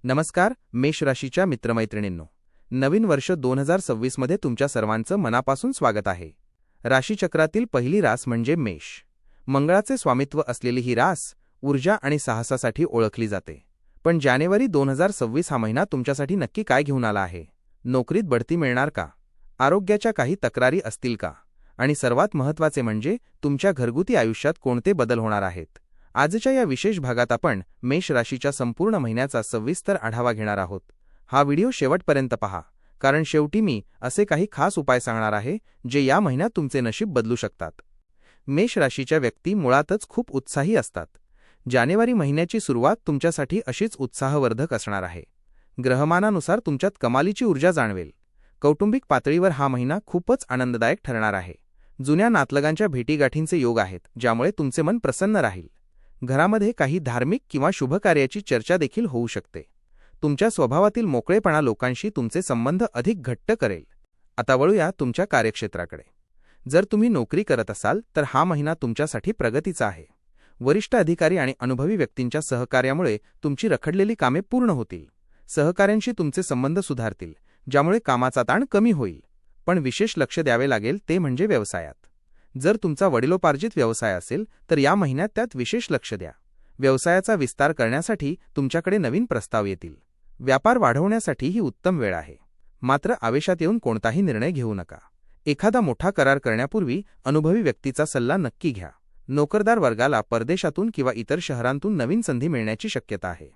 नमस्कार मेष राशीच्या मित्रमैत्रिणींनो, नवीन वर्ष 2026 मध्ये तुमच्या सर्वांचं मनापासून स्वागत आहे। राशीचक्रातील पहिली रास म्हणजे मेष। मंगळाचे स्वामित्व असलेली ही रास ऊर्जा आणि साहसासाठी ओळखली जाते। पण जानेवारी 2026 हा महिना तुमच्यासाठी नक्की काय घेऊन आला आहे? नोकरीत बढती मिळणार का? आरोग्याच्या काही तक्रारी असतील का? आणि सर्वात महत्त्वाचे म्हणजे तुमच्या घरगुती आयुष्यात कोणते बदल होणार आहेत? आजच्या या विशेष भागात आपण मेष राशीच्या संपूर्ण महिन्याचा सविस्तर आढावा घेणार आहोत। हा व्हिडिओ शेवटपर्यंत पहा, कारण शेवटी मी असे काही खास उपाय सांगणार आहे जे या महिन्यात तुमचे नशीब बदलू शकतात। मेष राशीच्या व्यक्ती मुळातच खूप उत्साही असतात। जानेवारी महिन्याची सुरुवात तुमच्यासाठी अशीच उत्साहवर्धक असणार आहे। ग्रहमानानुसार तुमच्यात कमालीची ऊर्जा जाणवेल। कौटुंबिक पातळीवर हा महिना खूपच आनंददायक ठरणार आहे। जुन्या नातलगांच्या भेटीगाठींचे योग आहेत, ज्यामुळे तुमचे मन प्रसन्न राहील। घरामध्ये काही धार्मिक किंवा शुभ कार्याची चर्चा देखील होऊ शकते। तुमच्या स्वभावातील मोकळेपणा लोकांशी तुमचे संबंध अधिक घट्ट करेल। आता वळूया तुमच्या कार्यक्षेत्राकडे। जर तुम्ही नोकरी करत असाल तर हा महिना तुमच्यासाठी प्रगतीचा आहे। वरिष्ठ अधिकारी आणि अनुभवी व्यक्तींच्या सहकार्यामुळे तुमची रखडलेली कामे पूर्ण होतील। सहकाऱ्यांशी तुमचे संबंध सुधारतील, ज्यामुळे कामाचा ताण कमी होईल। पण विशेष लक्ष द्यावे लागेल ते म्हणजे व्यवसायात। जर तुमचा वडिलोपार्जित व्यवसाय असेल तर या महिन्यात त्यात विशेष लक्ष द्या। व्यवसायाचा विस्तार करण्यासाठी तुमच्याकडे नवीन प्रस्ताव येतील। व्यापार वाढवण्यासाठी ही उत्तम वेळ आहे। मात्र आवेशात येऊन कोणताही निर्णय घेऊ नका। एखादा मोठा करार करण्यापूर्वी अनुभवी व्यक्तीचा सल्ला नक्की घ्या। नोकरदार वर्गाला परदेशातून किंवा इतर शहरांतून नवीन संधी मिळण्याची शक्यता आहे।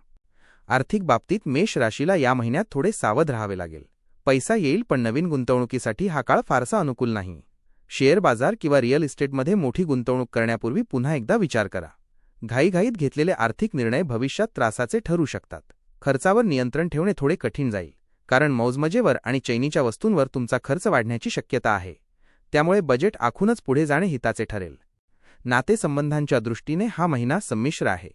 आर्थिक बाबतीत मेष राशीला या महिन्यात थोडे सावध राहावे लागेल। पैसा येईल, पण नवीन गुंतवणुकीसाठी हा काळ फारसा अनुकूल नाही। शेअर बाजार किंवा रिअल इस्टेटमध्ये मोठी गुंतवणूक करण्यापूर्वी पुन्हा एकदा विचार करा। घाईघाईत घेतलेले आर्थिक निर्णय भविष्यात त्रासाचे ठरू शकतात। खर्चावर नियंत्रण ठेवणे थोडे कठीण जाईल, कारण मौजमजेवर आणि चैनीच्या वस्तूंवर तुमचा खर्च वाढण्याची शक्यता आहे। त्यामुळे बजेट आखूनच पुढे जाणे हिताचे ठरेल। नातेसंबंधांच्या दृष्टीने हा महिना संमिश्र आहे।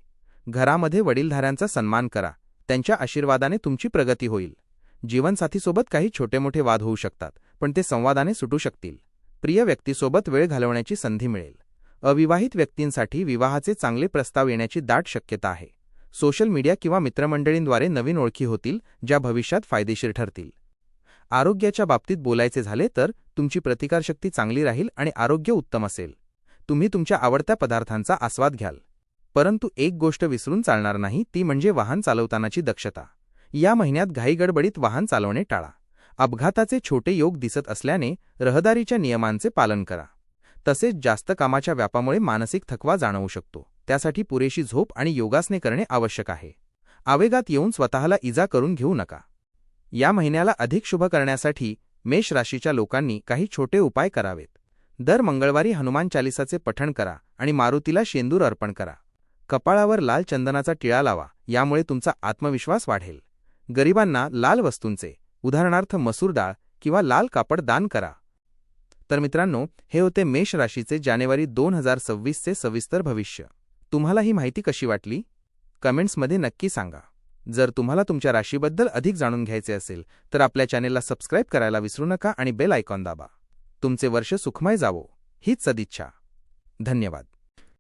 घरामध्ये वडीलधाऱ्यांचा सन्मान करा, त्यांच्या आशीर्वादाने तुमची प्रगती होईल। जीवनसाथीसोबत काही छोटे-मोठे वाद होऊ शकतात, पण ते संवादाने सुटू शकतील। प्रिय व्यक्तीसोबत वेळ घालवण्याची संधी मिळेल। अविवाहित व्यक्तींसाठी विवाहाचे चांगले प्रस्ताव येण्याची दाट शक्यता आहे। सोशल मीडिया किंवा मित्रमंडळींद्वारे नवीन ओळखी होतील, ज्या भविष्यात फायदेशीर ठरतील। आरोग्याच्या बाबतीत बोलायचे झाले तर तुमची प्रतिकारशक्ती चांगली राहील आणि आरोग्य उत्तम असेल। तुम्ही तुमच्या आवडत्या पदार्थांचा आस्वाद घ्याल। परंतु एक गोष्ट विसरून चालणार नाही, ती म्हणजे वाहन चालवतानाची दक्षता। या महिन्यात घाईगडबडीत वाहन चालवणे टाळा। अपघाताचे छोटे योग दिसत असल्याने रहदारीच्या नियमांचे पालन करा। तसेच जास्त कामाच्या व्यापामुळे मानसिक थकवा जाणवू शकतो, त्यासाठी पुरेशी झोप आणि योगासने करणे आवश्यक आहे। आवेगात येऊन स्वतःला इजा करून घेऊ नका। या महिन्याला अधिक शुभ करण्यासाठी मेष राशीच्या लोकांनी काही छोटे उपाय करावेत। दर मंगळवारी हनुमान चालीसाचे पठण करा आणि मारुतीला शेंदूर अर्पण करा। कपाळावर लाल चंदनाचा टिळा लावा, यामुळे तुमचा आत्मविश्वास वाढेल। गरिबांना लाल वस्तूंचे, उदाहरणार्थ मसूर डाळ किंवा लाल कापड दान करा। तर मित्रांनो, हे होते मेष राशीचे जानेवारी 2026 चे सविस्तर भविष्य। तुम्हाला ही माहिती कशी वाटली? कमेंट्समध्ये नक्की सांगा। जर तुम्हाला तुमच्या राशीबद्दल अधिक जाणून घ्यायचे असेल तर आपल्या चॅनेलला सबस्क्राईब करायला विसरू नका आणि बेल आयकॉन दाबा। तुमचे वर्ष सुखमय जावो हीच सदिच्छा। धन्यवाद।